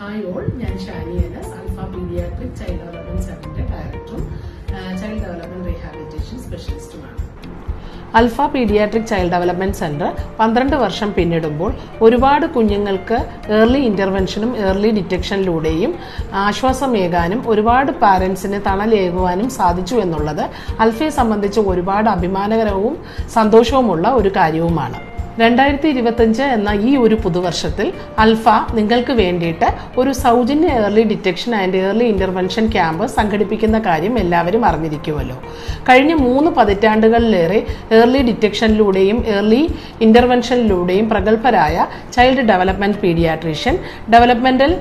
Hi all, ഞാൻ ഷാനിയന, Alpha paediatric child development സെന്ററിന്റെ ഡയറക്ടറും ചൈൽഡ് ഡെവലപ്മെന്റ് റീഹാബിലിറ്റേഷൻ സ്പെഷ്യലിസ്റ്റുമാണ്. Alpha paediatric child development centre 12 വർഷം പിന്നിടുമ്പോൾ ഒരുപാട് കുഞ്ഞുങ്ങൾക്ക് ഏർലി ഇന്റർവെൻഷനും ഏർലി ഡിറ്റക്ഷനിലൂടെയും ആശ്വാസമേകാനും ഒരുപാട് പാരന്റ്സിന് തണലേകുവാനും സാധിച്ചു എന്നുള്ളത് അൽഫയെ സംബന്ധിച്ച് ഒരുപാട് അഭിമാനകരവും സന്തോഷവുമുള്ള ഒരു കാര്യവുമാണ്. 2025 എന്ന ഈ ഒരു പുതുവർഷത്തിൽ അൽഫ നിങ്ങൾക്ക് വേണ്ടിയിട്ട് ഒരു സൗജന്യ early detection and early intervention camp സംഘടിപ്പിക്കുന്ന കാര്യം എല്ലാവരും അറിഞ്ഞിരിക്കുമല്ലോ. കഴിഞ്ഞ 3 പതിറ്റാണ്ടുകളിലേറെ ഏർലി ഡിറ്റക്ഷനിലൂടെയും ഏർലി ഇന്റർവെൻഷനിലൂടെയും പ്രഗത്ഭരായ ചൈൽഡ് ഡെവലപ്മെന്റ് പീഡിയാട്രീഷ്യൻ, ഡെവലപ്മെന്റൽ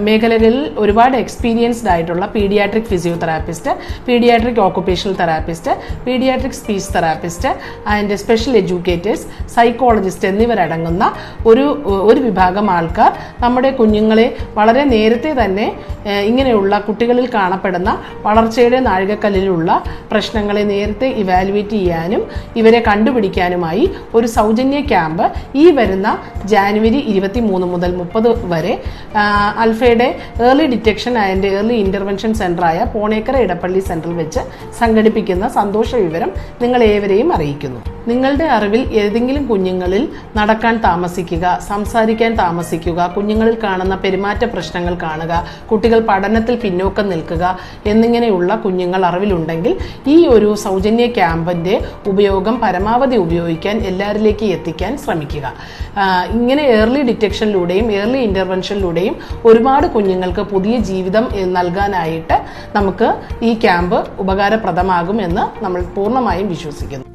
മേഖലകളിൽ ഒരുപാട് എക്സ്പീരിയൻസ്ഡ് ആയിട്ടുള്ള paediatric physiotherapist, paediatric occupational therapist, paediatric speech therapist and special educators, psychologist എന്നിവരടങ്ങുന്ന ഒരു വിഭാഗം ആൾക്കാർ നമ്മുടെ കുഞ്ഞുങ്ങളെ വളരെ നേരത്തെ തന്നെ ഇങ്ങനെയുള്ള കുട്ടികളിൽ കാണപ്പെടുന്ന വളർച്ചയുടെ നാഴികക്കല്ലിലുള്ള പ്രശ്നങ്ങളെ നേരത്തെ ഇവാലുവേറ്റ് ചെയ്യാനും ഇവരെ കണ്ടുപിടിക്കാനുമായി ഒരു സൗജന്യ ക്യാമ്പ് ഈ വരുന്ന ജാനുവരി 23 മുതൽ 30 വരെ അൽഫയുടെ early detection and early intervention സെന്ററായ പോണേക്കര ഇടപ്പള്ളി സെന്ററിൽ വെച്ച് സംഘടിപ്പിക്കുന്ന സന്തോഷ വിവരം നിങ്ങളേവരെയും അറിയിക്കുന്നു. നിങ്ങളുടെ അറിവിൽ ഏതെങ്കിലും കുഞ്ഞുങ്ങളിൽ നടക്കാൻ താമസിക്കുക, സംസാരിക്കാൻ താമസിക്കുക, കുഞ്ഞുങ്ങളിൽ കാണുന്ന പെരുമാറ്റ പ്രശ്നങ്ങൾ കാണുക, കുട്ടികൾ പഠനത്തിൽ പിന്നോക്കം നിൽക്കുക എന്നിങ്ങനെയുള്ള കുഞ്ഞുങ്ങൾ അറിവിലുണ്ടെങ്കിൽ ഈ ഒരു സൗജന്യ ക്യാമ്പിന്റെ ഉപയോഗം പരമാവധി ഉപയോഗിക്കാൻ എല്ലാവരിലേക്ക് എത്തിക്കാൻ ശ്രമിക്കുക. ഇങ്ങനെ ഏർലി ഡിറ്റക്ഷനിലൂടെയും ഏർലി ഇന്റർവെൻഷനിലൂടെയും ഒരുപാട് കുഞ്ഞുങ്ങൾക്ക് പുതിയ ജീവിതം നൽകാനായിട്ട് നമുക്ക് ഈ ക്യാമ്പ് ഉപകാരപ്രദമാകുമെന്ന് നമ്മൾ പൂർണ്ണമായും വിശ്വസിക്കുന്നു.